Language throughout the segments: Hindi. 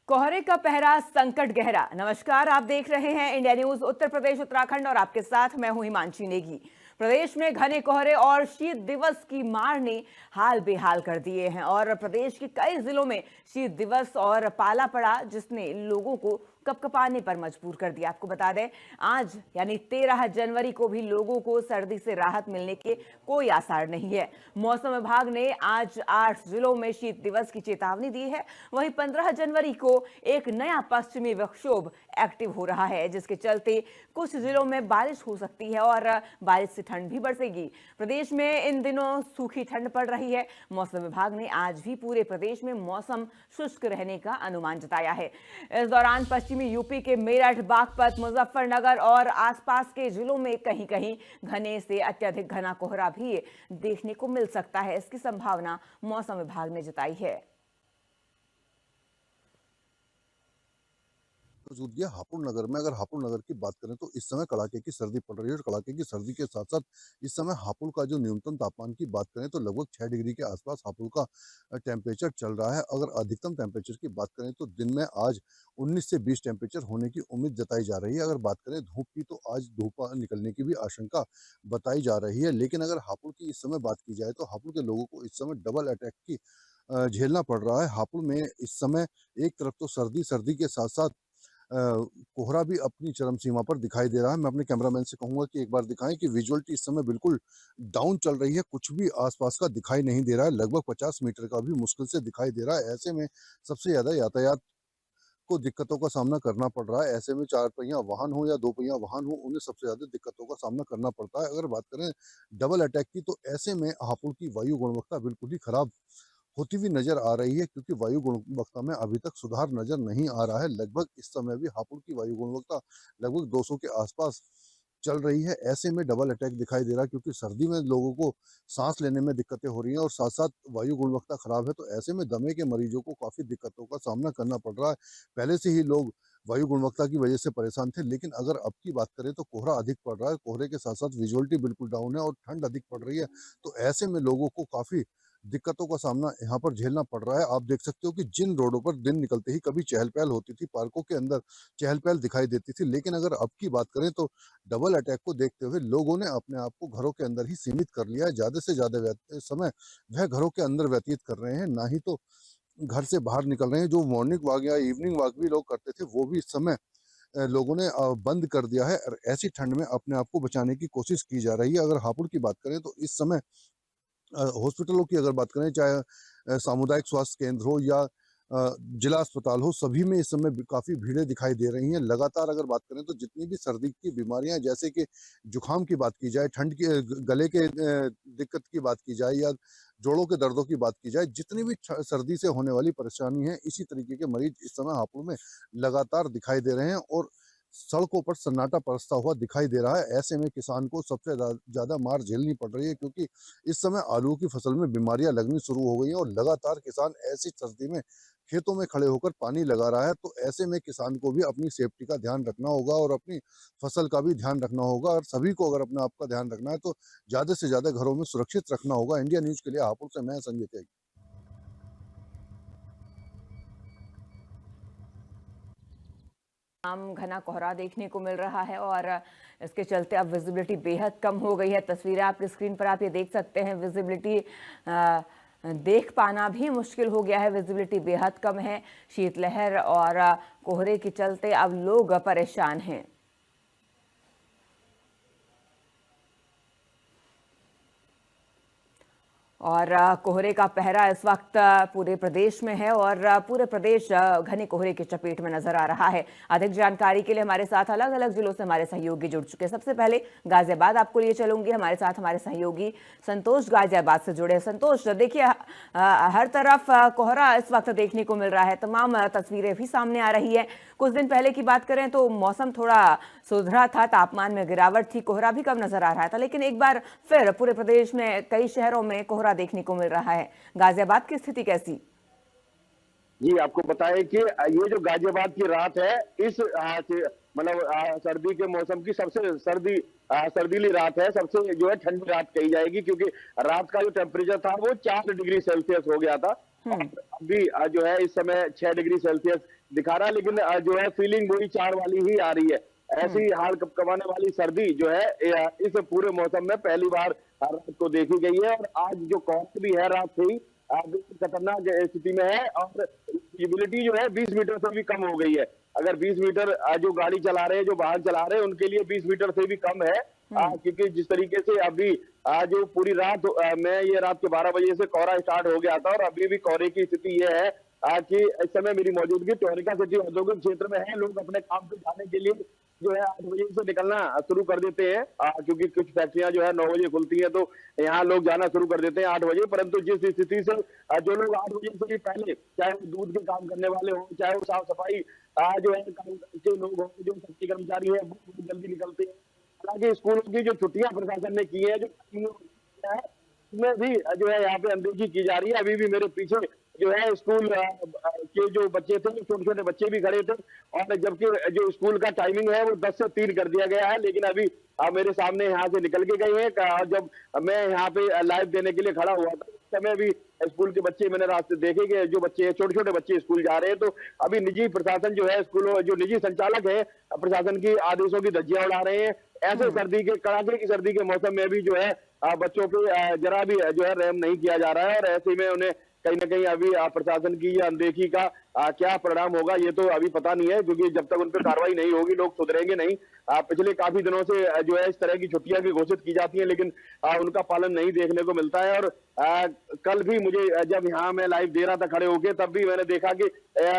कोहरे का पहरा संकट गहरा। नमस्कार, आप देख रहे हैं इंडिया न्यूज उत्तर प्रदेश उत्तराखंड और आपके साथ मैं हूं हिमांशी नेगी। प्रदेश में घने कोहरे और शीत दिवस की मार ने हाल बेहाल कर दिए हैं और प्रदेश के कई जिलों में शीत दिवस और पाला पड़ा, जिसने लोगों को कपकपाने पर मजबूर कर दिया। आपको बता दें, आज यानी 13 जनवरी को भी लोगों को सर्दी से राहत मिलने के कोई आसार नहीं है। मौसम विभाग ने आज 8 जिलों में शीत दिवस की चेतावनी दी है। वहीं 15 जनवरी को एक नया पश्चिमी विक्षोभ एक्टिव हो रहा है, जिसके चलते कुछ जिलों में बारिश हो सकती है और बारिश से ठंड भी बढ़ेगी। प्रदेश में इन दिनों सूखी ठंड पड़ रही है। मौसम विभाग ने आज भी पूरे प्रदेश में मौसम शुष्क रहने का अनुमान जताया है। इस दौरान पश्चिमी यूपी के मेरठ, बागपत, मुजफ्फरनगर और आसपास के जिलों में कहीं कहीं घने से अत्यधिक घना कोहरा भी देखने को मिल सकता है। इसकी संभावना मौसम विभाग ने जताई है। मौजूद गया हापुड़ नगर में। अगर हापुड़ नगर की बात करें तो इस समय कड़ाके की सर्दी पड़ रही है और कड़ाके की सर्दी के साथ साथ इस समय हापुड़ का जो न्यूनतम तापमान की बात करें तो लगभग 6 डिग्री के आसपास हापुड़ का टेम्परेचर चल रहा है। अगर अधिकतम टेम्परेचर की बात करें तो दिन में आज 19 से 20 टेम्परेचर होने की उम्मीद जताई जा रही है। अगर बात करें धूप की तो आज धूप निकलने की भी आशंका बताई जा रही है। लेकिन अगर हापुड़ की इस समय बात की जाए तो हापुड़ के लोगों को इस समय डबल अटैक की झेलना पड़ रहा है। हापुड़ में इस समय एक तरफ तो सर्दी के साथ साथ कोहरा भी अपनी चरम सीमा पर दिखाई दे रहा है। मैं अपने कैमरामैन से कहूंगा कि एक बार दिखाएं कि विजुअलिटी इस समय बिल्कुल डाउन चल रही है, कुछ भी आसपास का दिखाई नहीं दे रहा है। लगभग 50 मीटर का भी मुश्किल से दिखाई दे रहा है। ऐसे में सबसे ज्यादा यातायात को दिक्कतों का सामना करना पड़ रहा है। ऐसे में 4 पहिया वाहन हो या 2 पहिया वाहन हो, उन्हें सबसे ज्यादा दिक्कतों का सामना करना पड़ता है। अगर बात करें डबल अटैक की तो ऐसे में हापुड़ की वायु गुणवत्ता बिल्कुल ही खराब होती हुई नजर आ रही है, क्योंकि वायु गुणवत्ता में अभी तक सुधार नजर नहीं आ रहा है। लगभग इस समय भी हापुड़ की वायु गुणवत्ता लगभग 200 के आसपास चल रही है। ऐसे में डबल अटैक दिखाई दे रहा है, क्योंकि सर्दी में लोगों को सांस लेने में दिक्कतें हो रही हैं और साथ साथ वायु गुणवत्ता खराब है, तो ऐसे में दमे के मरीजों को काफी दिक्कतों का सामना करना पड़ रहा है। पहले से ही लोग वायु गुणवत्ता की वजह से परेशान थे, लेकिन अगर अब की बात करें तो कोहरा अधिक पड़ रहा है। कोहरे के साथ साथ विजुअलिटी बिल्कुल डाउन है और ठंड अधिक पड़ रही है, तो ऐसे में लोगों को काफी दिक्कतों का सामना यहाँ पर झेलना पड़ रहा है। आप देख सकते हो कि जिन रोडों पर दिन निकलते ही कभी चहल पहल होती थी, पार्कों के अंदर चहल पहल दिखाई देती थी, लेकिन अगर अब की बात करें तो डबल अटैक को देखते हुए लोगों ने अपने आप को घरों के अंदर ही सीमित कर लिया है। ज्यादा से ज्यादा समय वह घरों के अंदर व्यतीत कर रहे हैं, ना ही तो घर से बाहर निकल रहे हैं। जो मॉर्निंग वॉक या इवनिंग वॉक भी लोग करते थे, वो भी इस समय लोगों ने बंद कर दिया है और ऐसी ठंड में अपने आप को बचाने की कोशिश की जा रही है। अगर हापुड़ की बात करें तो इस समय हॉस्पिटलों की अगर बात करें, चाहे सामुदायिक स्वास्थ्य केंद्र हो या जिला अस्पताल हो, सभी में इस समय काफ़ी भीड़ें दिखाई दे रही हैं। लगातार अगर बात करें तो जितनी भी सर्दी की बीमारियां हैं, जैसे कि जुकाम की बात की जाए, ठंड की गले के दिक्कत की बात की जाए या जोड़ों के दर्दों की बात की जाए, जितनी भी सर्दी से होने वाली परेशानी है, इसी तरीके के मरीज इस समय हापुड़ में लगातार दिखाई दे रहे हैं और सड़कों पर सन्नाटा बरसता हुआ दिखाई दे रहा है। ऐसे में किसान को सबसे ज्यादा मार झेलनी पड़ रही है, क्योंकि इस समय आलू की फसल में बीमारियां लगनी शुरू हो गई हैं और लगातार किसान ऐसी सर्दी में खेतों में खड़े होकर पानी लगा रहा है। तो ऐसे में किसान को भी अपनी सेफ्टी का ध्यान रखना होगा और अपनी फसल का भी ध्यान रखना होगा, और सभी को अगर अपने आप का ध्यान रखना है तो ज्यादा से ज्यादा घरों में सुरक्षित रखना होगा। इंडिया न्यूज के लिए हापुड़ से मैं संजय त्यागी। घना कोहरा देखने को मिल रहा है और इसके चलते अब विजिबिलिटी बेहद कम हो गई है। तस्वीरें आपकी स्क्रीन पर आप ये देख सकते हैं। विजिबिलिटी देख पाना भी मुश्किल हो गया है। विजिबिलिटी बेहद कम है। शीतलहर और कोहरे के चलते अब लोग परेशान हैं। और कोहरे का पहरा इस वक्त पूरे प्रदेश में है और पूरे प्रदेश घने कोहरे की चपेट में नजर आ रहा है। अधिक जानकारी के लिए हमारे साथ अलग अलग जिलों से हमारे सहयोगी जुड़ चुके हैं। सबसे पहले गाजियाबाद आपको लिए चलूंगी। हमारे साथ हमारे सहयोगी संतोष गाजियाबाद से जुड़े। संतोष, देखिए हर तरफ कोहरा इस वक्त देखने को मिल रहा है। तमाम तस्वीरें भी सामने आ रही है। कुछ दिन पहले की बात करें तो मौसम थोड़ा सुधरा था, तापमान में गिरावट थी, कोहरा भी कम नजर आ रहा था, लेकिन एक बार फिर पूरे प्रदेश में कई शहरों में कोहरा देखने को मिल रहा है। गाजियाबाद की स्थिति कैसी? जी, आपको बताएं कि ये जो गाजियाबाद की रात है, इस मतलब सर्दी के मौसम की सबसे सर्दीली रात है, सबसे जो है ठंडी रात कही जाएगी, क्योंकि रात का जो टेम्परेचर था वो 4 डिग्री सेल्सियस हो गया था। और अभी जो है इस समय 6 डिग्री सेल्सियस दिखा रहा, लेकिन जो है फीलिंग वही 4 वाली ही आ रही है। ऐसी हाल कमाने वाली सर्दी जो है इस पूरे मौसम में पहली बार रात को देखी गई है। और आज जो कोहरा भी है रात से ही बिल्कुल खतरनाक स्थिति में है, और विजिबिलिटी जो है 20 मीटर से भी कम हो गई है। अगर 20 मीटर जो गाड़ी चला रहे हैं, जो वाहन चला रहे हैं, उनके लिए 20 मीटर से भी कम है। क्योंकि जिस तरीके से अभी जो पूरी रात में ये रात के 12 बजे से कोहरा स्टार्ट हो गया था, और अभी भी कोहरे की स्थिति ये है कि इस समय मेरी मौजूदगी टोरिका सिटी औद्योगिक क्षेत्र में है। लोग अपने काम पे जाने के लिए जो है 8 बजे से निकलना शुरू कर देते हैं, क्योंकि कुछ फैक्ट्रियां जो है 9 बजे खुलती है, तो यहाँ लोग जाना शुरू कर देते हैं 8 बजे। परंतु जिस स्थिति से जो लोग 8 बजे से भी पहले, चाहे वो दूध के काम करने वाले हों, चाहे वो साफ सफाई जो है काम के लोग हों, जो सफाई कर्मचारी है, वो जल्दी निकलते हैं। हालांकि स्कूलों की जो छुट्टियां प्रशासन ने की है, जो उसमें भी जो है यहाँ पे अनदेखी की जा रही है। अभी भी मेरे पीछे जो है स्कूल के जो बच्चे थे, छोटे छोटे बच्चे भी खड़े थे, और जबकि जो स्कूल का टाइमिंग है वो 10 से 3 कर दिया गया है, लेकिन अभी मेरे सामने यहाँ से निकल के गए हैं। जब मैं यहाँ पे लाइव देने के लिए खड़ा हुआ था, उस समय भी स्कूल के बच्चे मैंने रास्ते देखे कि जो बच्चे छोटे छोटे बच्चे स्कूल जा रहे हैं। तो अभी निजी प्रशासन जो है, स्कूलों जो निजी संचालक है, प्रशासन की आदेशों की धज्जियां उड़ा रहे हैं। ऐसे सर्दी के कड़ाके की सर्दी के मौसम में भी जो है बच्चों पे जरा भी जो है रहम नहीं किया जा रहा है, और ऐसे में उन्हें कहीं ना कहीं अभी प्रशासन की ये अनदेखी का क्या परिणाम होगा ये तो अभी पता नहीं है, क्योंकि जब तक उन पर कार्रवाई नहीं होगी लोग सुधरेंगे नहीं। पिछले काफी दिनों से जो है इस तरह की छुट्टियां भी घोषित की जाती हैं, लेकिन उनका पालन नहीं देखने को मिलता है। और कल भी मुझे जब यहाँ मैं लाइव दे रहा था खड़े होके, तब भी मैंने देखा कि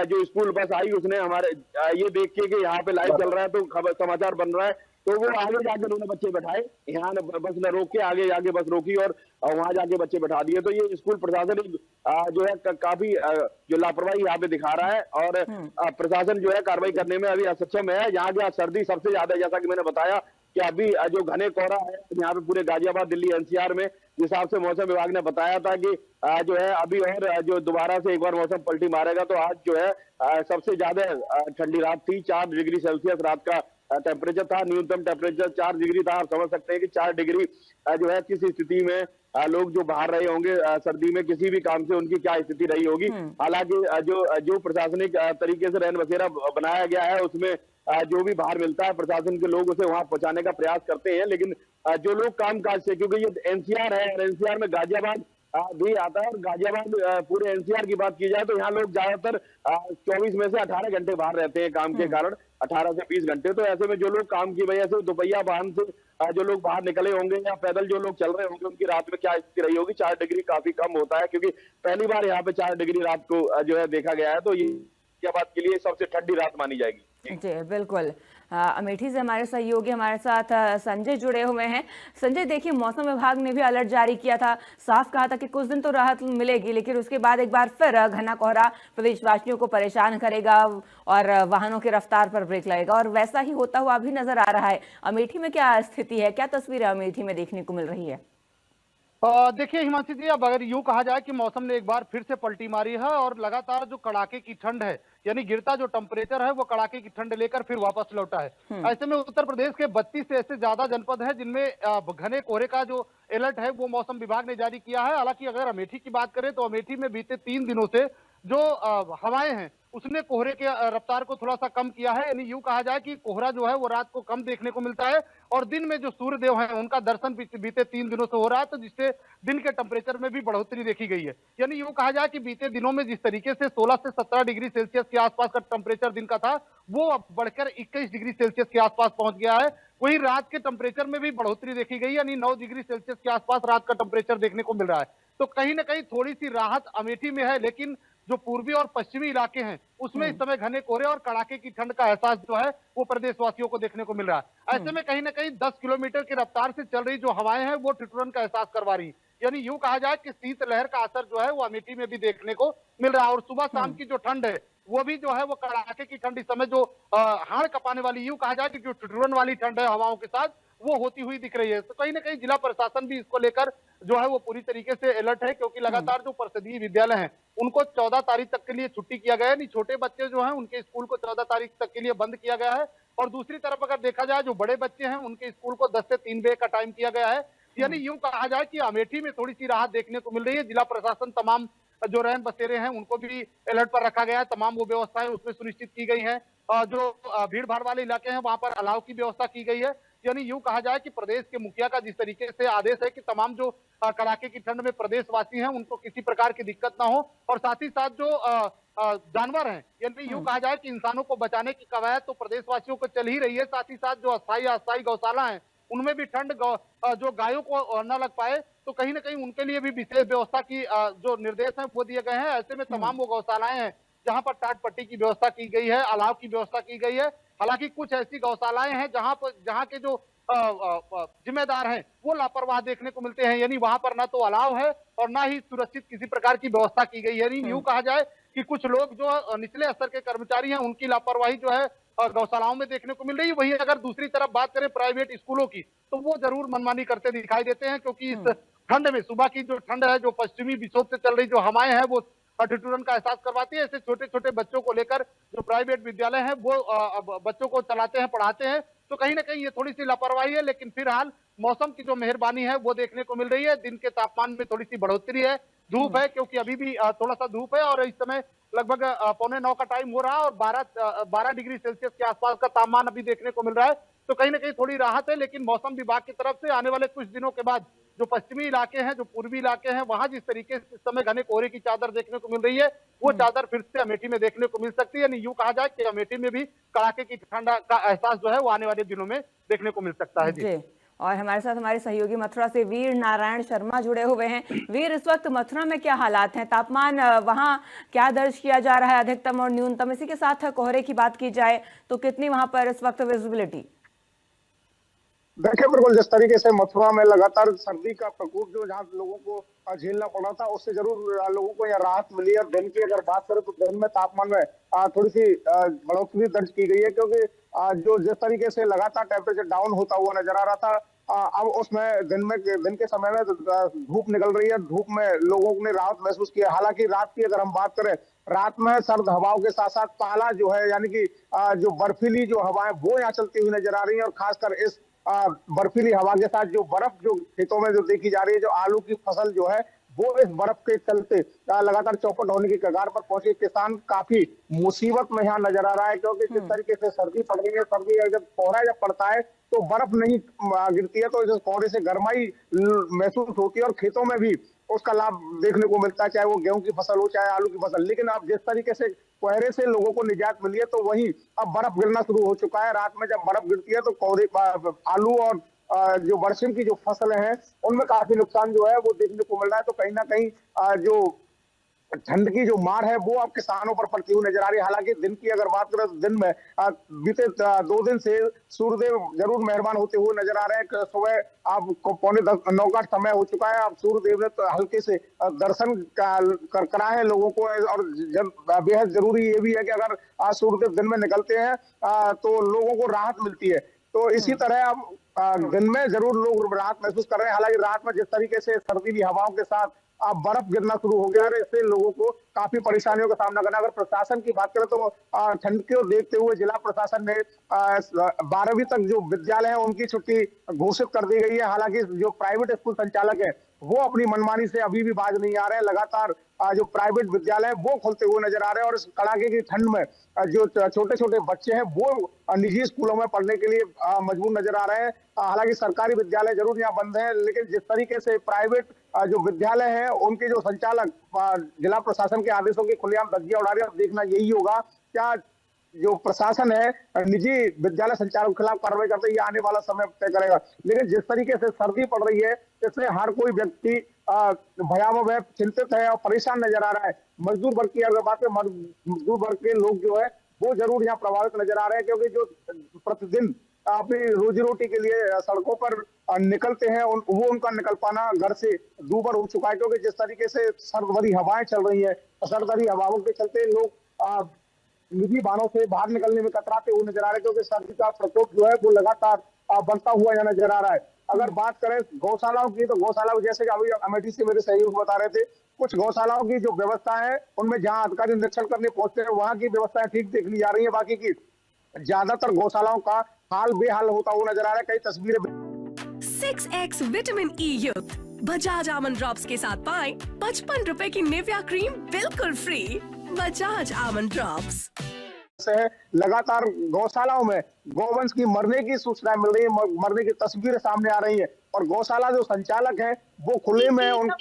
जो स्कूल बस आई, उसने हमारे ये देख के कि यहाँ पे लाइव चल रहा है तो खबर समाचार बन रहा है, तो वो आगे जाके उन्होंने बच्चे बैठाए, यहाँ बस न रोक के आगे जाके बस रोकी और वहां जाके बच्चे बैठा दिए। तो ये स्कूल प्रशासन जो है काफी जो लापरवाही यहाँ पे दिखा रहा है, और प्रशासन जो है कार्रवाई करने में अभी असक्षम है। यहाँ की सर्दी सबसे ज्यादा, जैसा कि मैंने बताया कि अभी जो घने कोहरा है यहाँ पे पूरे गाजियाबाद, दिल्ली एनसीआर में, जिस हिसाब से मौसम विभाग ने बताया था कि जो है अभी और जो दोबारा से एक बार मौसम पलटी मारेगा, तो आज जो है सबसे ज्यादा ठंडी रात थी। 4 डिग्री सेल्सियस रात का टेम्परेचर था, न्यूनतम टेम्परेचर 4 डिग्री था। आप समझ सकते हैं कि 4 डिग्री जो है किस स्थिति में लोग जो बाहर रहे होंगे सर्दी में किसी भी काम से, उनकी क्या स्थिति रही होगी। हालांकि जो प्रशासनिक तरीके से रैन बसेरा बनाया गया है, उसमें जो भी बाहर मिलता है प्रशासन के लोग उसे वहां पहुंचाने का प्रयास करते हैं, लेकिन जो लोग कामकाज से, क्योंकि ये एनसीआर है और एनसीआर में गाजियाबाद भी आता है, और गाजियाबाद पूरे एनसीआर की बात की जाए तो यहाँ लोग ज्यादातर 24 में से 18 घंटे बाहर रहते हैं काम के कारण, 18 से 20 घंटे। तो ऐसे में जो लोग काम की वजह से दोपहिया वाहन से जो लोग बाहर निकले होंगे या पैदल जो लोग चल रहे होंगे, उनकी रात में क्या स्थिति रही होगी। 4 डिग्री काफी कम होता है, क्योंकि पहली बार यहाँ पे 4 डिग्री रात को जो है देखा गया है, तो ये बात के लिए सबसे ठंडी रात मानी जाएगी। जी बिल्कुल। अमेठी से हमारे सहयोगी हमारे साथ संजय जुड़े हुए हैं। संजय, देखिए, मौसम विभाग ने भी अलर्ट जारी किया था, साफ कहा था कि कुछ दिन तो राहत मिलेगी, लेकिन उसके बाद एक बार फिर घना कोहरा प्रदेशवासियों को परेशान करेगा और वाहनों की रफ्तार पर ब्रेक लगेगा, और वैसा ही होता हुआ अभी नजर आ रहा है। अमेठी में क्या स्थिति है, क्या तस्वीर है अमेठी में देखने को मिल रही है? देखिए हिमांशी जी, अब अगर यूं कहा जाए कि मौसम ने एक बार फिर से पलटी मारी है और लगातार जो कड़ाके की ठंड है, यानी गिरता जो टेम्परेचर है, वो कड़ाके की ठंड लेकर फिर वापस लौटा है। ऐसे में उत्तर प्रदेश के 32 से ऐसे ज्यादा जनपद हैं जिनमें घने कोहरे का जो अलर्ट है वो मौसम विभाग ने जारी किया है। हालांकि अगर अमेठी की बात करें तो अमेठी में बीते 3 दिनों से जो हवाएं हैं उसने कोहरे के रफ्तार को थोड़ा सा कम किया है। यानी यूं कहा जाए कि कोहरा जो है वो रात को कम देखने को मिलता है, और दिन में जो सूर्य देव हैं उनका दर्शन बीते 3 दिनों से हो रहा है, तो जिससे दिन के टेम्परेचर में भी बढ़ोतरी देखी गई है। यानी यूं कहा जाए कि बीते दिनों में जिस तरीके से 16 से 17 डिग्री सेल्सियस के आसपास का टेम्परेचर दिन का था, वो अब बढ़कर 21 डिग्री सेल्सियस के आसपास पहुंच गया है। वहीं रात के टेम्परेचर में भी बढ़ोतरी देखी गई, यानी 9 डिग्री सेल्सियस के आसपास रात का टेम्परेचर देखने को मिल रहा है। तो कहीं ना कहीं थोड़ी सी राहत अमेठी में है, लेकिन जो पूर्वी और पश्चिमी इलाके हैं उसमें इस समय घने कोहरे और कड़ाके की ठंड का एहसास जो है वो प्रदेशवासियों को देखने को मिल रहा है। ऐसे में कहीं ना कहीं 10 किलोमीटर की रफ्तार से चल रही जो हवाएं हैं वो ठिठुरन का एहसास करवा रही, यानी यूं कहा जाए कि शीतलहर का असर जो है वो अमेठी में भी देखने को मिल रहा है। और सुबह शाम की जो ठंड है वो भी जो है वो कड़ाके की ठंड, इस समय जो हाड़ कपाने वाली, यूं कहा जाए कि जो ठिठुरन वाली ठंड है हवाओं के साथ, वो होती हुई दिख रही है। तो कहीं ना कहीं जिला प्रशासन भी इसको लेकर जो है वो पूरी तरीके से अलर्ट है, क्योंकि लगातार जो परिषदीय विद्यालय हैं उनको 14 तारीख तक के लिए छुट्टी किया गया है। नहीं, छोटे बच्चे जो हैं उनके स्कूल को 14 तारीख तक के लिए बंद किया गया है, और दूसरी तरफ अगर देखा जाए जो बड़े बच्चे हैं उनके स्कूल को 10 से 3 बजे का टाइम किया गया है। यानी यूं कहा जाए कि अमेठी में थोड़ी सी राहत देखने को मिल रही है। जिला प्रशासन तमाम जो रैन बसेरे हैं उनको भी अलर्ट पर रखा गया है, तमाम वो व्यवस्थाएं उसमें सुनिश्चित की गई हैं। जो भीड़ भाड़ वाले इलाके हैं वहां पर अलाव की व्यवस्था की गई है। यानी यूं कहा जाए कि प्रदेश के मुखिया का जिस तरीके से आदेश है कि तमाम जो कड़ाके की ठंड में प्रदेशवासी हैं उनको किसी प्रकार की दिक्कत ना हो, और साथ ही साथ जो जानवर हैं, यानी यूं कहा जाए कि इंसानों को बचाने की कवायद तो प्रदेशवासियों को चल ही रही है। साथ ही साथ जो अस्थायी गौशाला है उनमें भी ठंड जो गायों को न लग पाए, तो कहीं ना कहीं उनके लिए भी विशेष व्यवस्था की जो निर्देश हैं वो दिए गए हैं। ऐसे में तमाम वो गौशालाएं हैं जहां पर टाट पट्टी की व्यवस्था की गई है, अलाव की व्यवस्था की गई है। हालांकि कुछ ऐसी गौशालाएं हैं जहां के जो जिम्मेदार हैं वो लापरवाह देखने को मिलते हैं, यानी वहां पर ना तो अलाव है और ना ही सुरक्षित किसी प्रकार की व्यवस्था की गई है। यानी यूं कहा जाए कि कुछ लोग जो निचले स्तर के कर्मचारी हैं उनकी लापरवाही जो है गौशालाओं में देखने को मिल रही है। वहीं अगर दूसरी तरफ बात करें प्राइवेट स्कूलों की, तो वो जरूर मनमानी करते दिखाई देते हैं, क्योंकि इस ठंड में सुबह की जो ठंड है, जो पश्चिमी विक्षोभ से चल रही जो हवाएं हैं वो ठिठुरन का एहसास करवाती है। ऐसे छोटे छोटे बच्चों को लेकर जो प्राइवेट विद्यालय हैं वो बच्चों को चलाते हैं, पढ़ाते हैं, तो कहीं ना कहीं ये थोड़ी सी लापरवाही है। लेकिन फिलहाल मौसम की जो मेहरबानी है वो देखने को मिल रही है। दिन के तापमान में थोड़ी सी बढ़ोतरी है, धूप है, क्योंकि अभी भी थोड़ा सा धूप है, और इस समय लगभग 8:45 का टाइम हो रहा है और 12 डिग्री सेल्सियस के आसपास का तापमान अभी देखने को मिल रहा है। तो कहीं ना कहीं थोड़ी राहत है, लेकिन मौसम विभाग की तरफ से आने वाले कुछ दिनों के बाद जो पश्चिमी इलाके हैं, जो पूर्वी इलाके हैं, वहां जिस तरीके से इस समय घने कोहरे की चादर देखने को मिल रही है, वो चादर फिर से अमेठी में देखने को मिल सकती है। यानी यूं कहा जाए कि अमेठी में भी कड़ाके की ठंड का एहसास जो है वो आने वाले दिनों में देखने को मिल सकता है। जी, और हमारे साथ हमारे सहयोगी मथुरा से वीर नारायण शर्मा जुड़े हुए हैं। वीर, इस वक्त मथुरा में क्या हालात हैं, तापमान वहां क्या दर्ज किया जा रहा है, अधिकतम और न्यूनतम? इसी के साथ कोहरे की बात की जाए तो कितनी वहां पर इस वक्त विजिबिलिटी? देखिए, बिल्कुल जिस तरीके से मथुरा में लगातार सर्दी का प्रकोप जो जहाँ लोगों को झेलना पड़ा था, उससे जरूर लोगों को यहाँ राहत मिली है। दिन की अगर बात करें तो दिन में तापमान में थोड़ी सी बढ़ोतरी दर्ज की गई है, क्योंकि जो जिस तरीके से लगातार टेम्परेचर डाउन होता हुआ नजर आ रहा था, अब उसमें दिन के समय में धूप निकल रही है। धूप में लोगों ने राहत महसूस की है। हालांकि रात की अगर हम बात करें, रात में सर्द हवाओं के साथ साथ पाला जो है, यानी कि जो बर्फीली जो हवाएं वो यहाँ चलती हुई नजर आ रही है। और खासकर इस बर्फीली हवा के साथ जो बर्फ जो खेतों में जो देखी जा रही है, जो आलू की फसल जो है वो इस बर्फ के चलते लगातार चौपट होने की कगार पर पहुंचे। किसान काफी मुसीबत में यहाँ नजर आ रहा है, क्योंकि जिस तरीके से सर्दी पड़ रही है, सर्दी जब कोहरा जब पड़ता है तो बर्फ नहीं गिरती है, तो इस कोहरे से गर्माई महसूस होती है और खेतों में भी उसका लाभ देखने को मिलता है, चाहे वो गेहूं की फसल हो चाहे आलू की फसल। लेकिन अब जिस तरीके से कोहरे से लोगों को निजात मिली है, तो वहीं अब बर्फ गिरना शुरू हो चुका है। रात में जब बर्फ गिरती है तो कोहरे आलू और जो बरसिम की जो फसलें हैं उनमें काफी नुकसान जो है वो देखने को मिल रहा है। तो कहीं ना कहीं जो ठंड की जो मार है वो अब किसानों पर पड़ती हुई नजर आ रही है। हालांकि दिन की अगर बात करें तो दिन में बीते 2 दिन से सूर्यदेव जरूर मेहरबान होते हुए नजर आ रहे हैं। सुबह आप 8:45-9 का समय हो चुका है। अब सूर्यदेव ने तो हल्के से दर्शन कराए हैं लोगों को, और बेहद जरूरी ये भी है कि अगर आज सूर्यदेव दिन में निकलते हैं तो लोगों को राहत मिलती है। तो इसी तरह अब दिन में जरूर लोग राहत महसूस कर रहे हैं। हालांकि रात में जिस तरीके से सर्दीली हवाओं के साथ अब बर्फ गिरना शुरू हो गया है, इससे लोगों को काफी परेशानियों का सामना करना। अगर प्रशासन की बात करें तो ठंड को देखते हुए जिला प्रशासन ने 12वीं तक जो विद्यालय है उनकी छुट्टी घोषित कर दी गई है। हालांकि जो प्राइवेट स्कूल संचालक है वो अपनी मनमानी से अभी भी बाज नहीं आ रहे हैं। लगातार जो प्राइवेट विद्यालय वो खुलते हुए नजर आ रहे हैं, और इस कड़ाके की ठंड में जो छोटे छोटे बच्चे हैं वो निजी स्कूलों में पढ़ने के लिए मजबूर नजर आ रहे हैं। हालांकि सरकारी विद्यालय जरूर यहाँ बंद है, लेकिन जिस तरीके से प्राइवेट जो विद्यालय है उनके जो संचालक जिला प्रशासन के आदेशों की खुलेआम धज्जियां उड़ा रहे हैं। देखना यही होगा क्या जो प्रशासन है निजी विद्यालय संचालकों के खिलाफ कार्रवाई करते हैं, ये आने वाला समय तय करेगा। लेकिन जिस तरीके से सर्दी पड़ रही है, इससे हर कोई व्यक्ति भयावह है, चिंतित है और परेशान नजर आ रहा है। मजदूर वर्ग की अगर बात है, मजदूर वर्ग के लोग जो है वो जरूर यहाँ प्रभावित नजर आ रहे हैं, क्योंकि जो प्रतिदिन अपनी रोजी रोटी के लिए सड़कों पर निकलते हैं वो उनका निकल पाना घर से दूभर हो चुका है। क्योंकि जिस तरीके से सर्द भरी हवाएं चल रही है, सर्द भरी हवाओं के चलते लोग निजी वाहनों से बाहर निकलने में कतराते हुए नजर आ रहे हैं, क्योंकि सर्दी का प्रकोप जो है वो लगातार बढ़ता हुआ यहाँ नजर आ रहा है। अगर बात करें गौशालाओं की, तो गौशालाओं जैसे कि अभी अमेठी से मेरे सहयोगी बता रहे थे, कुछ गौशालाओं की जो व्यवस्था है उनमें जहां अधिकारी निरीक्षण करने पहुंचते हैं वहां की व्यवस्थाएं ठीक देख ली जा रही है। बाकी की ज्यादातर गौशालाओं का हाल बेहाल होता हुआ नजर आ रहा है। कई तस्वीरें 6x विटामिन ई युक्त बजाज आमंड ड्रॉप्स के साथ पाएं 55 रुपए की निविया क्रीम बिल्कुल फ्री। बजाज आमंड ड्रॉप्स से है लगातार गौशालाओं में गौवंश की मरने की सूचनाएं मिल रही है, मरने की तस्वीरें सामने आ रही है और गौशाला जो संचालक है वो खुले में उन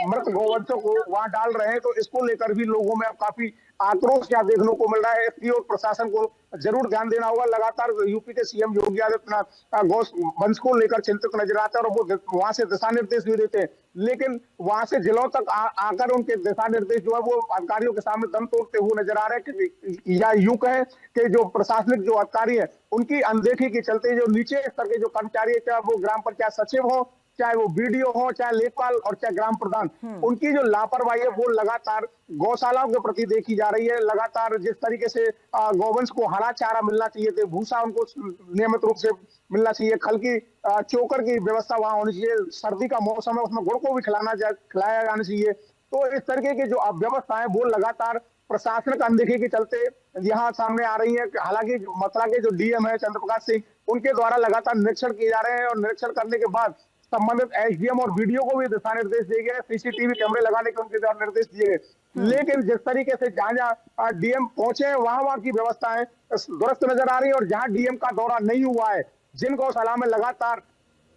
मृत गौवंशों को वहां डाल रहे हैं। तो इसको लेकर भी लोगों में अब काफी आक्रोश क्या देखने को मिल रहा है। एसपी और प्रशासन को जरूर ध्यान देना होगा। लगातार यूपी के सीएम योगी आदित्यनाथ गौवंश को लेकर चिंतित नजर आते हैं और वो वहां से दिशा निर्देश भी देते हैं, लेकिन वहां से जिलों तक आकर उनके दिशा निर्देश जो है वो अधिकारियों के सामने दम तोड़ते हुए नजर आ रहे हैं। या यूं कहें कि जो प्रशासनिक जो अधिकारी है उनकी अनदेखी के चलते जो नीचे स्तर के जो कर्मचारी है, चाहे वो ग्राम पंचायत सचिव हो, चाहे वो बीडीओ हो, चाहे लेखपाल और चाहे ग्राम प्रधान, उनकी जो लापरवाही है वो लगातार गौशालाओं के प्रति देखी जा रही है। लगातार जिस तरीके से गौवंश को हरा चारा मिलना चाहिए थे, भूसा उनको नियमित रूप से मिलना चाहिए, खल की चोकर की व्यवस्था वहां होनी चाहिए, सर्दी का मौसम है उसमें गुड़ को भी खिलाया जाना चाहिए। तो इस तरीके की जो अव्यवस्था है वो लगातार प्रशासनिक अनदेखी के चलते यहाँ सामने आ रही है। हालांकि मथुरा के जो डीएम है चंद्र प्रकाश सिंह, उनके द्वारा लगातार निरीक्षण किए जा रहे हैं और निरीक्षण करने के बाद संबंधित एसडीएम और बीडीओ को भी दिशा निर्देश दिए गए, सीसीटीवी कैमरे लगाने के उनके द्वारा निर्देश दिए गए। लेकिन जिस तरीके से जहां डीएम पहुंचे वहां की व्यवस्थाएं दुरुस्त नजर आ रही है और जहां डीएम का दौरा नहीं हुआ है, जिन गौशाला में लगातार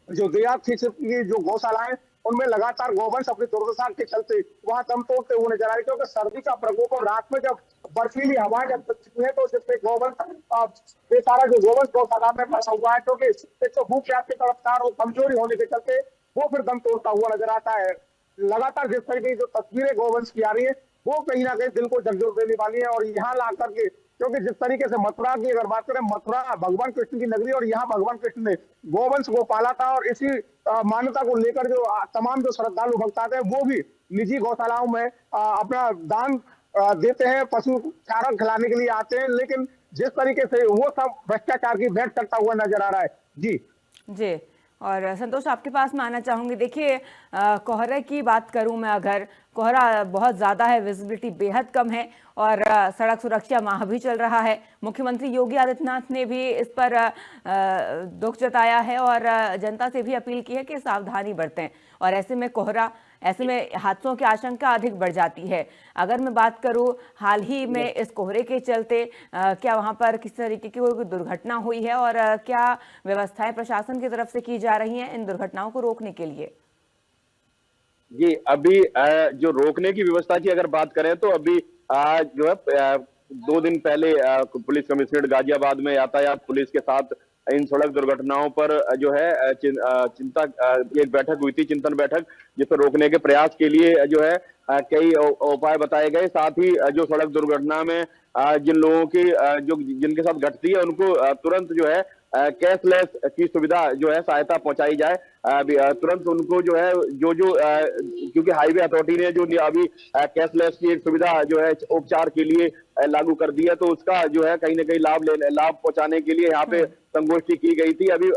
जो देहात क्षेत्र की जो गौशालाएं उनमें लगातार गौवंश अपनी दुर्दशा के चलते वहां दम तोड़ते हुए नजर आ रही है। क्योंकि सर्दी का प्रकोप और रात में जब बर्फीली हवाएं जब चुकी है तो जिससे गौवंश बेचारा जो गौवंश गौशाला में फंसा हुआ है, क्योंकि एक तो भूख प्यास की तरफ्तार और कमजोरी होने के चलते वो फिर दम तोड़ता हुआ नजर आता है। लगातार जिस तरह की जो तस्वीरें गौवंश की आ रही है वो कहीं ना कहीं दिल को झकझोर देने वाली है। और यहाँ ला करके, क्योंकि जिस तरीके से मथुरा की अगर बात करें, मथुरा भगवान कृष्ण की नगरी और यहाँ भगवान कृष्ण ने गौवंश को पाला था और इसी मान्यता को लेकर जो तमाम जो श्रद्धालु भक्त आते हैं वो भी निजी गौशालाओं में अपना दान देते हैं, पशु चारा खिलाने के लिए आते हैं। लेकिन जिस तरीके से वो सब भ्रष्टाचार की भेंट करता हुआ नजर आ रहा है। जी और संतोष, आपके पास मैं आना चाहूंगी। देखिए, कोहरे की बात करूं मैं, अगर कोहरा बहुत ज़्यादा है, विजिबिलिटी बेहद कम है और सड़क सुरक्षा माह भी चल रहा है। मुख्यमंत्री योगी आदित्यनाथ ने भी इस पर दुख जताया है और जनता से भी अपील की है कि सावधानी बरतें और ऐसे में हादसों की आशंका अधिक बढ़ जाती है। अगर मैं बात करूं हाल ही में इस कोहरे के चलते क्या वहां पर किसी तरीके की कोई दुर्घटना हुई है और क्या व्यवस्थाएं प्रशासन की तरफ से की जा रही हैं इन दुर्घटनाओं को रोकने के लिए? जी, अभी जो रोकने की व्यवस्था की अगर बात करें तो अभी जो है 2 दिन पहले पुलिस कमिश्नरेट गाजियाबाद में यातायात पुलिस के साथ इन सड़क दुर्घटनाओं पर जो है चिंता एक बैठक हुई थी, चिंतन बैठक, जिसे रोकने के प्रयास के लिए जो है कई उपाय बताए गए। साथ ही जो सड़क दुर्घटना में जिन लोगों की जिनके साथ घटती है उनको तुरंत जो है कैशलेस की सुविधा जो है सहायता पहुंचाई जाए। तुरंत उनको जो है क्योंकि हाईवे अथॉरिटी ने जो अभी कैशलेस की एक सुविधा जो है उपचार के लिए लागू कर दी है, तो उसका जो है कहीं ना कहीं लाभ पहुंचाने के लिए यहाँ पे संगोष्ठी की गई थी अभी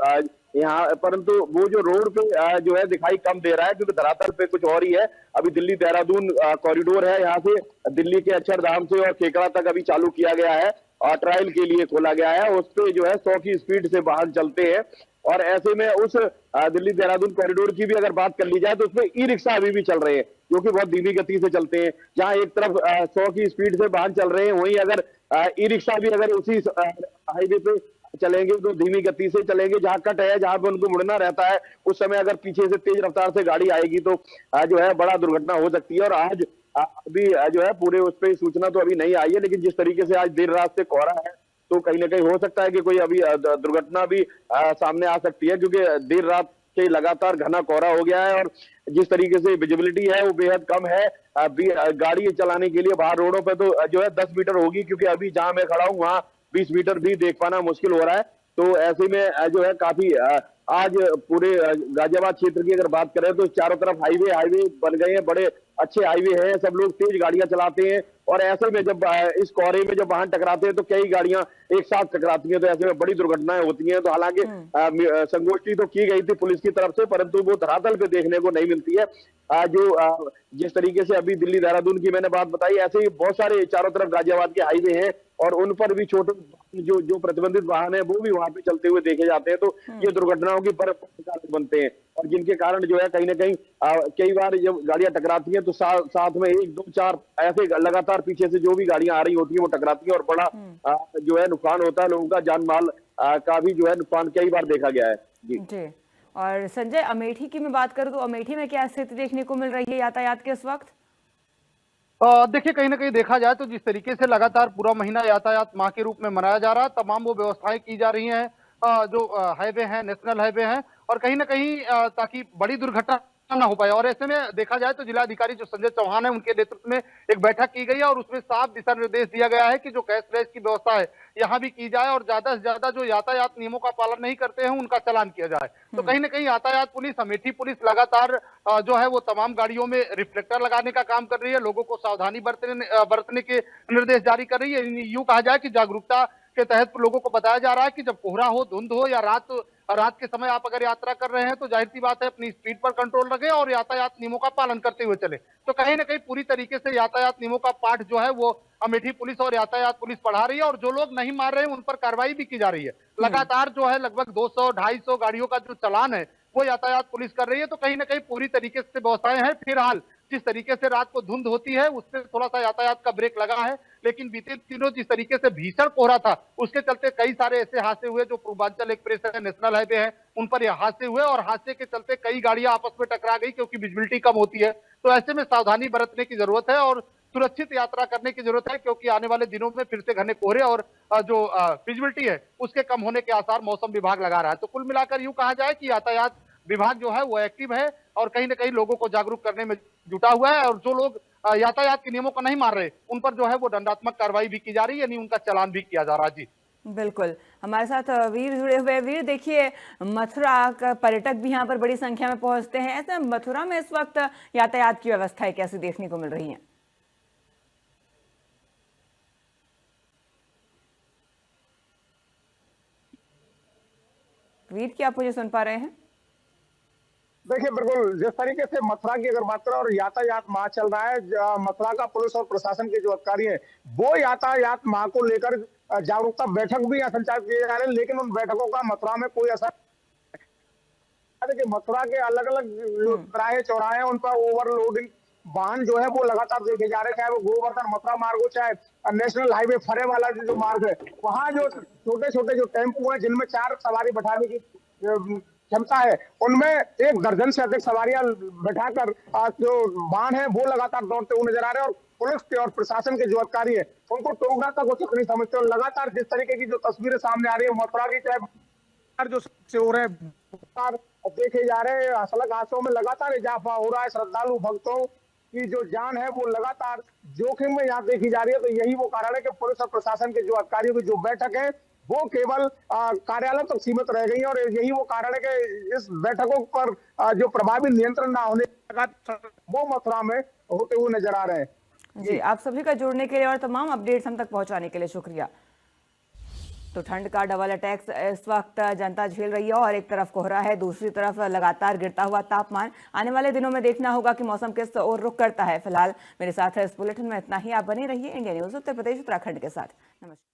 यहाँ। परंतु वो जो रोड पे जो है दिखाई कम दे रहा है क्योंकि धरातल पे कुछ और ही है। अभी दिल्ली देहरादून कॉरिडोर है, यहाँ से दिल्ली के अक्षरधाम से और खेकड़ा तक अभी चालू किया गया है और ट्रायल के लिए खोला गया है। उस पे जो है 100 की स्पीड से वाहन चलते हैं और ऐसे में उस दिल्ली देहरादून कॉरिडोर की भी अगर बात कर ली जाए तो उसमें ई रिक्शा अभी भी चल रहे हैं जो कि बहुत धीमी गति से चलते हैं। जहां एक तरफ 100 की स्पीड से वाहन चल रहे हैं, वहीं अगर ई रिक्शा भी अगर उसी हाईवे पे चलेंगे तो धीमी गति से चलेंगे। जहां कट है, जहां पे उनको मुड़ना रहता है, उस समय अगर पीछे से तेज रफ्तार से गाड़ी आएगी तो जो है बड़ा दुर्घटना हो सकती है। और आज अभी जो है पूरे उस पर सूचना तो अभी नहीं आई है, लेकिन जिस तरीके से आज देर रात से कोहरा है तो कहीं ना कहीं हो सकता है कि कोई अभी दुर्घटना भी सामने आ सकती है, क्योंकि देर रात से लगातार घना कोहरा हो गया है और जिस तरीके से विजिबिलिटी है वो बेहद कम है। गाड़ी चलाने के लिए बाहर रोडों पे तो जो है 10 मीटर होगी, क्योंकि अभी जहां मैं खड़ा हूँ वहां 20 मीटर भी देख पाना मुश्किल हो रहा है। तो ऐसे में जो है काफी आज पूरे गाजियाबाद क्षेत्र की अगर बात करें तो चारों तरफ हाईवे बन गए हैं, बड़े अच्छे हाईवे हैं, सब लोग तेज गाड़ियां चलाते हैं, और ऐसे में जब इस कोहरे में जब वाहन टकराते हैं तो कई गाड़ियां एक साथ टकराती हैं, तो ऐसे में बड़ी दुर्घटनाएं होती हैं। तो हालांकि संगोष्ठी तो की गई थी पुलिस की तरफ से, परंतु वो धरातल पे देखने को नहीं मिलती है। जिस तरीके से अभी दिल्ली देहरादून की मैंने बात बताई, ऐसे ही बहुत सारे चारों तरफ गाजियाबाद के हाईवे हैं, और उन पर भी छोटे जो प्रतिबंधित वाहन है वो भी वहां पे चलते हुए देखे जाते हैं। तो ये दुर्घटनाओं की कारण बनते हैं, और जिनके कारण जो है कहीं ना कहीं कई बार जब गाड़ियां टकराती हैं तो साथ में 1, 2, 4 ऐसे लगातार पीछे से जो भी गाड़ियां आ रही होती हैं वो टकराती हैं, और बड़ा जो है नुकसान होता है, लोगों का जान माल का भी जो है नुकसान कई बार देखा गया है। जी। और संजय, अमेठी की मैं बात करूं तो अमेठी में क्या स्थिति देखने को मिल रही है यातायात के इस वक्त? देखिए, कहीं ना कहीं देखा जाए तो जिस तरीके से लगातार पूरा महीना यातायात माह के रूप में मनाया जा रहा है, तमाम वो व्यवस्थाएं की जा रही हैं जो हाईवे हैं, नेशनल हाईवे हैं, और कहीं ना कहीं ताकि बड़ी दुर्घटना ना हो पाए। और ऐसे में देखा जाए तो जिलाधिकारी जो संजय चौहान है, उनके नेतृत्व में एक बैठक की गई है, और उसमें साफ दिशा निर्देश दिया गया है कि जो कैशलेस की व्यवस्था है यहाँ भी की जाए, और ज्यादा से ज्यादा जो यातायात नियमों का पालन नहीं करते हैं उनका चालान किया जाए। तो कहीं ना कहीं यातायात पुलिस, अमेठी पुलिस लगातार जो है वो तमाम गाड़ियों में रिफ्लेक्टर लगाने का काम कर रही है, लोगों को सावधानी बरतने के निर्देश जारी कर रही है। यूं कहा जाए कि जागरूकता के तहत लोगों को बताया जा रहा है कि जब कोहरा हो, धुंध हो या रात के समय आप अगर यात्रा कर रहे हैं तो जाहिर सी बात है अपनी स्पीड पर कंट्रोल रखें और यातायात नियमों का पालन करते हुए चले। तो कहीं ना कहीं पूरी तरीके से यातायात नियमों का पाठ जो है वो अमेठी पुलिस और यातायात पुलिस पढ़ा रही है, और जो लोग नहीं मान रहे हैं उन पर कार्रवाई भी की जा रही है। लगातार जो है लगभग 200-250 गाड़ियों का जो चालान है वो यातायात पुलिस कर रही है। तो कहीं ना कहीं पूरी तरीके से व्यवस्थाएं हैं। फिलहाल जिस तरीके से रात को धुंध होती है उससे थोड़ा सा यातायात का ब्रेक लगा है, लेकिन बीते दिनों जिस तरीके से भीषण कोहरा था उसके चलते कई सारे ऐसे हादसे हुए, जो पूर्वांचल एक्सप्रेस है, नेशनल हाईवे है, उन पर यह हादसे हुए, और हादसे के चलते कई गाड़ियां आपस में टकरा गई क्योंकि विजिबिलिटी कम होती है। तो ऐसे में सावधानी बरतने की जरूरत है और सुरक्षित यात्रा करने की जरूरत है, क्योंकि आने वाले दिनों में फिर से घने कोहरे और जो विजिबिलिटी है उसके कम होने के आसार मौसम विभाग लगा रहा है। तो कुल मिलाकर यूं कहा जाए कि यातायात विभाग जो है वो एक्टिव है और कहीं ना कहीं लोगों को जागरूक करने में जुटा हुआ है, और जो लोग यातायात के नियमों को नहीं मान रहे उन पर जो है वो दंडात्मक कार्रवाई भी की जा रही है, यानी उनका चालान भी किया जा रहा है। जी बिल्कुल, हमारे साथ वीर जुड़े हुए। वीर, देखिए, मथुरा का पर्यटक भी यहाँ पर बड़ी संख्या में पहुंचते हैं, ऐसे मथुरा में इस वक्त यातायात की व्यवस्थाएं कैसी देखने को मिल रही हैं? वीर, क्या आप मुझे सुन पा रहे हैं? देखिए, बिल्कुल जिस तरीके से मथुरा की अगर बात करें और यातायात माह चल रहा है, मथुरा का पुलिस और प्रशासन के जो अधिकारी हैं वो यातायात माह को लेकर जागरूकता बैठक भी यहाँ संचालित किए जा रहे हैं, लेकिन उन बैठकों का मथुरा में कोई असर। देखिए, मथुरा के अलग अलग राहे चौराहे हैं, उन पर ओवरलोडिंग वाहन जो है वो लगातार देखे जा रहे हैं, चाहे वो गोवर्धन मथुरा मार्ग हो, चाहे नेशनल हाईवे फरे वाला जो मार्ग है, वहाँ जो छोटे छोटे जो टेम्पो है जिनमें 4 सवारी बैठाने की क्षमता है, उनमें 1 दर्जन से अधिक सवारियां बैठाकर जो वाहन है वो लगातार दौड़ते हुए नजर आ रहे हैं, और पुलिस के और प्रशासन के जो अधिकारी है उनको टोकना तक उचित नहीं समझते। और लगातार जिस तरीके की जो तस्वीरें सामने आ रही है मथुरा की, चाहे जो से हो रहे हैं देखे जा रहे हैं, सड़क हादसों में लगातार इजाफा हो रहा है, श्रद्धालु भक्तों की जो जान है वो लगातार जोखिम में यहाँ देखी जा रही है। तो यही वो कारण है कि पुलिस और प्रशासन के जो अधिकारियों की जो बैठक है वो केवल कार्यालय तक सीमित रह गई है, और यही वो कारण है कि इस बैठकों पर जो प्रभावी नियंत्रण ना होने वो मथुरा में होते हुए नजर आ रहे हैं। जी, आप सभी का जुड़ने के लिए और तमाम अपडेट्स हम तक पहुंचाने के लिए शुक्रिया। तो ठंड का डबल अटैक इस वक्त जनता झेल रही है, और एक तरफ कोहरा है, दूसरी तरफ लगातार गिरता हुआ तापमान। आने वाले दिनों में देखना होगा कि मौसम किस ओर रुख करता है। फिलहाल मेरे साथ इस बुलेटिन में इतना ही। आप बने रहिए इंडिया न्यूज उत्तर प्रदेश उत्तराखंड के साथ। नमस्कार।